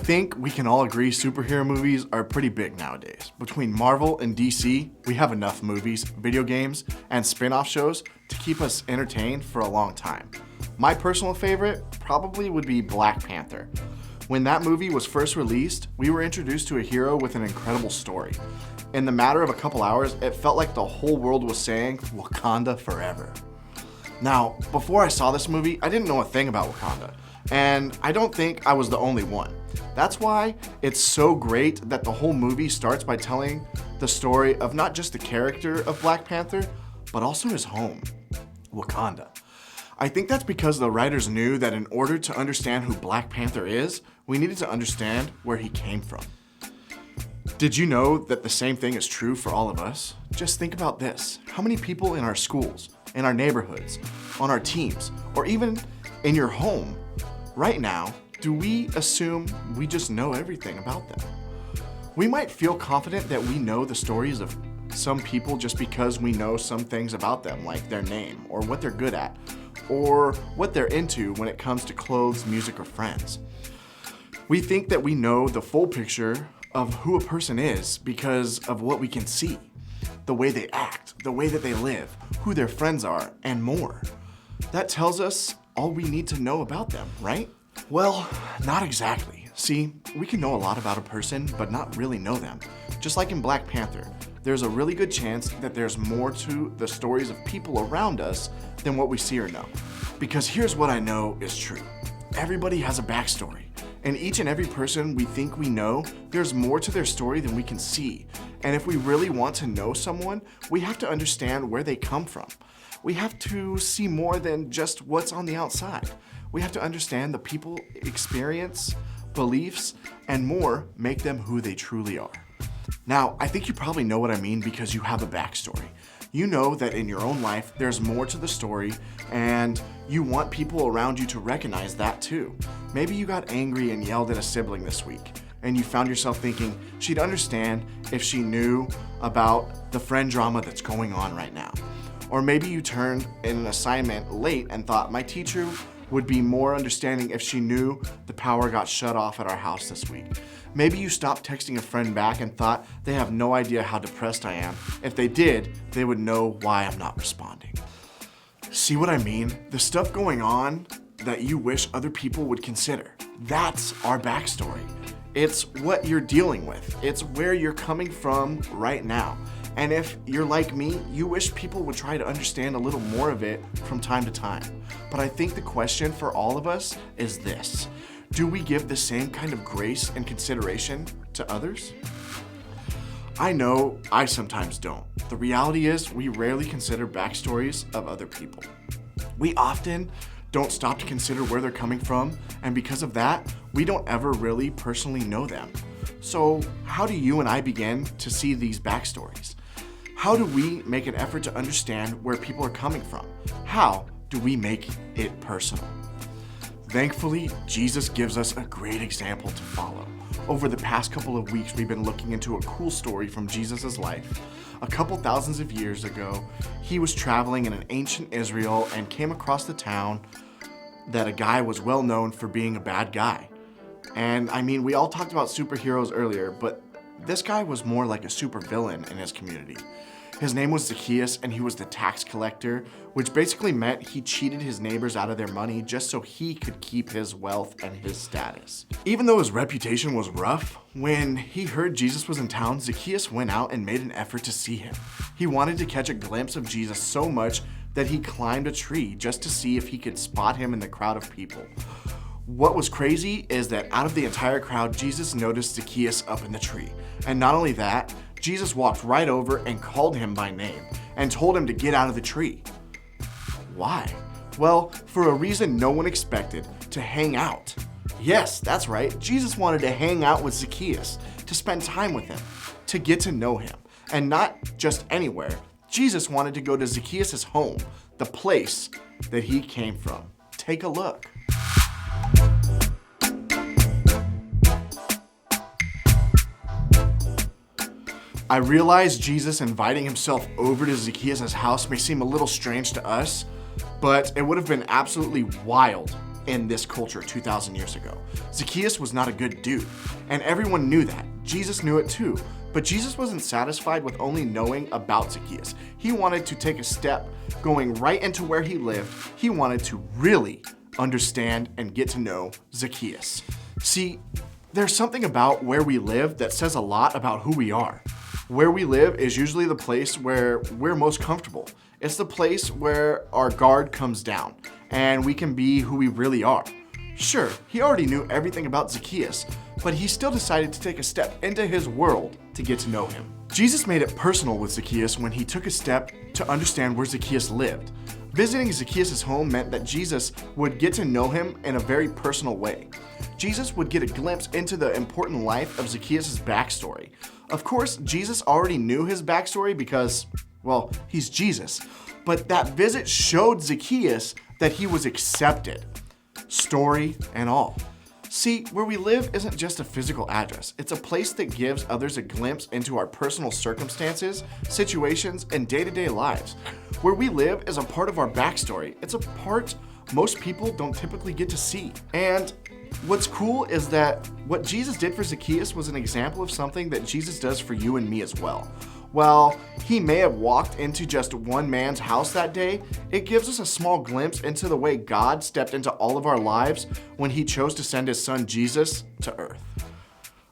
think we can all agree superhero movies are pretty big nowadays. Between Marvel and DC, we have enough movies, video games, and spin-off shows to keep us entertained for a long time. My personal favorite probably would be Black Panther. When that movie was first released, we were introduced to a hero with an incredible story. In the matter of a couple hours, it felt like the whole world was saying, "Wakanda forever." Now, before I saw this movie, I didn't know a thing about Wakanda, and I don't think I was the only one. That's why it's so great that the whole movie starts by telling the story of not just the character of Black Panther, but also his home, Wakanda. I think that's because the writers knew that in order to understand who Black Panther is, we needed to understand where he came from. Did you know that the same thing is true for all of us? Just think about this. How many people in our schools, in our neighborhoods, on our teams, or even in your home right now, do we assume we just know everything about them? We might feel confident that we know the stories of some people just because we know some things about them, like their name, or what they're good at, or what they're into when it comes to clothes, music, or friends. We think that we know the full picture of who a person is because of what we can see, the way they act, the way that they live, who their friends are, and more. That tells us all we need to know about them, right? Well, not exactly. See, we can know a lot about a person, but not really know them. Just like in Black Panther, there's a really good chance that there's more to the stories of people around us than what we see or know. Because here's what I know is true. Everybody has a backstory. And each and every person we think we know, there's more to their story than we can see. And if we really want to know someone, we have to understand where they come from. We have to see more than just what's on the outside. We have to understand the people, experience, beliefs, and more make them who they truly are. Now, I think you probably know what I mean because you have a backstory. You know that in your own life, there's more to the story, and you want people around you to recognize that too. Maybe you got angry and yelled at a sibling this week, and you found yourself thinking she'd understand if she knew about the friend drama that's going on right now. Or maybe you turned in an assignment late and thought my teacher would be more understanding if she knew the power got shut off at our house this week. Maybe you stopped texting a friend back and thought they have no idea how depressed I am. If they did, they would know why I'm not responding. See what I mean? The stuff going on that you wish other people would consider. That's our backstory. It's what you're dealing with. It's where you're coming from right now. And if you're like me, you wish people would try to understand a little more of it from time to time. But I think the question for all of us is this: do we give the same kind of grace and consideration to others? I know I sometimes don't. The reality is we rarely consider backstories of other people. We often don't stop to consider where they're coming from, and because of that, we don't ever really personally know them. So how do you and I begin to see these backstories? How do we make an effort to understand where people are coming from? How do we make it personal? Thankfully, Jesus gives us a great example to follow. Over the past couple of weeks, we've been looking into a cool story from Jesus' life. A couple thousands of years ago, he was traveling in an ancient Israel and came across the town that a guy was well known for being a bad guy. And I mean, we all talked about superheroes earlier, but this guy was more like a supervillain in his community. His name was Zacchaeus, and he was the tax collector, which basically meant he cheated his neighbors out of their money just so he could keep his wealth and his status. Even though his reputation was rough, when he heard Jesus was in town, Zacchaeus went out and made an effort to see him. He wanted to catch a glimpse of Jesus so much that he climbed a tree just to see if he could spot him in the crowd of people. What was crazy is that out of the entire crowd, Jesus noticed Zacchaeus up in the tree. And not only that, Jesus walked right over and called him by name and told him to get out of the tree. Why? Well, for a reason no one expected: to hang out. Yes, that's right. Jesus wanted to hang out with Zacchaeus, to spend time with him, to get to know him. And not just anywhere. Jesus wanted to go to Zacchaeus' home, the place that he came from. Take a look. I realize Jesus inviting himself over to Zacchaeus' house may seem a little strange to us, but it would have been absolutely wild in this culture 2,000 years ago. Zacchaeus was not a good dude, and everyone knew that. Jesus knew it too, but Jesus wasn't satisfied with only knowing about Zacchaeus. He wanted to take a step going right into where he lived. He wanted to really understand and get to know Zacchaeus. See, there's something about where we live that says a lot about who we are. Where we live is usually the place where we're most comfortable. It's the place where our guard comes down and we can be who we really are. Sure, he already knew everything about Zacchaeus, but he still decided to take a step into his world to get to know him. Jesus made it personal with Zacchaeus when he took a step to understand where Zacchaeus lived. Visiting Zacchaeus' home meant that Jesus would get to know him in a very personal way. Jesus would get a glimpse into the important life of Zacchaeus' backstory. Of course, Jesus already knew his backstory because, well, he's Jesus. But that visit showed Zacchaeus that he was accepted, story and all. See, where we live isn't just a physical address. It's a place that gives others a glimpse into our personal circumstances, situations, and day-to-day lives. Where we live is a part of our backstory. It's a part most people don't typically get to see. And what's cool is that what Jesus did for Zacchaeus was an example of something that Jesus does for you and me as well. While he may have walked into just one man's house that day, it gives us a small glimpse into the way God stepped into all of our lives when he chose to send his son Jesus to earth.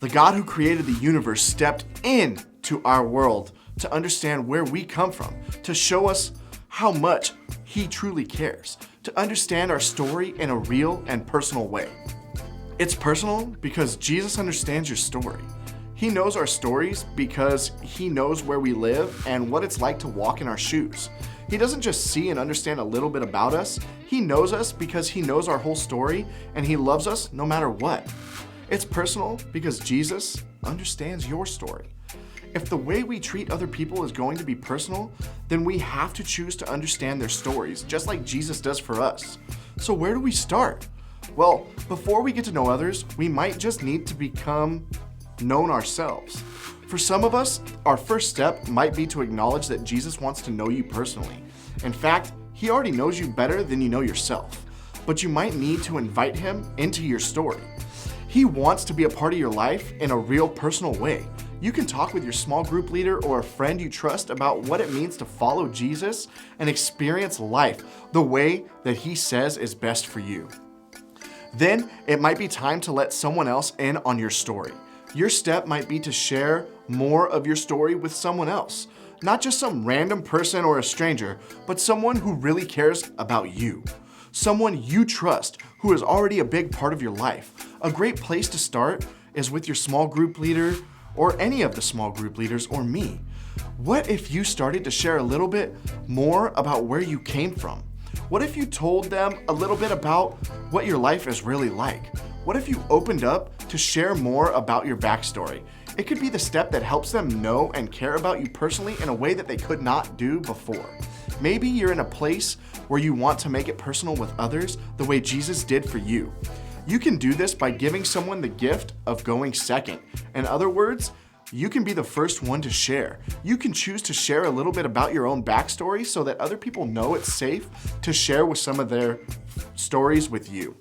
The God who created the universe stepped into our world to understand where we come from, to show us how much he truly cares, to understand our story in a real and personal way. It's personal because Jesus understands your story. He knows our stories because he knows where we live and what it's like to walk in our shoes. He doesn't just see and understand a little bit about us. He knows us because he knows our whole story and he loves us no matter what. It's personal because Jesus understands your story. If the way we treat other people is going to be personal, then we have to choose to understand their stories, just like Jesus does for us. So where do we start? Well, before we get to know others, we might just need to become known ourselves. For some of us, our first step might be to acknowledge that Jesus wants to know you personally. In fact, he already knows you better than you know yourself, but you might need to invite him into your story. He wants to be a part of your life in a real personal way. You can talk with your small group leader or a friend you trust about what it means to follow Jesus and experience life the way that he says is best for you. Then it might be time to let someone else in on your story. Your step might be to share more of your story with someone else. Not just some random person or a stranger, but someone who really cares about you. Someone you trust who is already a big part of your life. A great place to start is with your small group leader or any of the small group leaders or me. What if you started to share a little bit more about where you came from? What if you told them a little bit about what your life is really like? What if you opened up to share more about your backstory? It could be the step that helps them know and care about you personally in a way that they could not do before. Maybe you're in a place where you want to make it personal with others the way Jesus did for you. You can do this by giving someone the gift of going second. In other words, you can be the first one to share. You can choose to share a little bit about your own backstory so that other people know it's safe to share with some of their stories with you.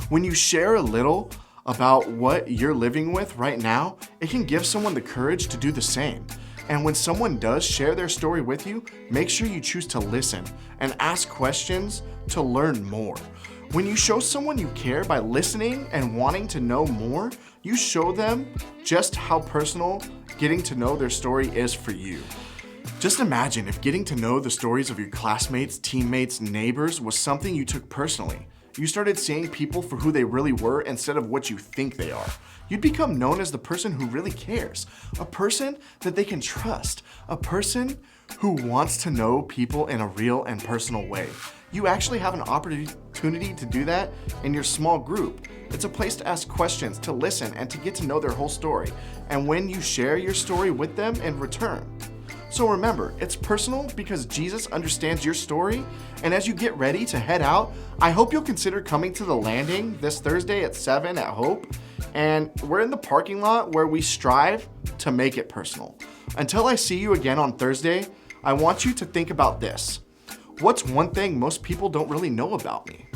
When you share a little about what you're living with right now, it can give someone the courage to do the same. And when someone does share their story with you, make sure you choose to listen and ask questions to learn more. When you show someone you care by listening and wanting to know more, you show them just how personal getting to know their story is for you. Just imagine if getting to know the stories of your classmates, teammates, neighbors was something you took personally. You started seeing people for who they really were instead of what you think they are. You'd become known as the person who really cares, a person that they can trust, a person who wants to know people in a real and personal way. You actually have an opportunity to do that in your small group. It's a place to ask questions, to listen, and to get to know their whole story. And when you share your story with them in return. So remember, it's personal because Jesus understands your story. And as you get ready to head out, I hope you'll consider coming to the landing this Thursday at 7 at Hope. And we're in the parking lot where we strive to make it personal. Until I see you again on Thursday, I want you to think about this. What's one thing most people don't really know about me?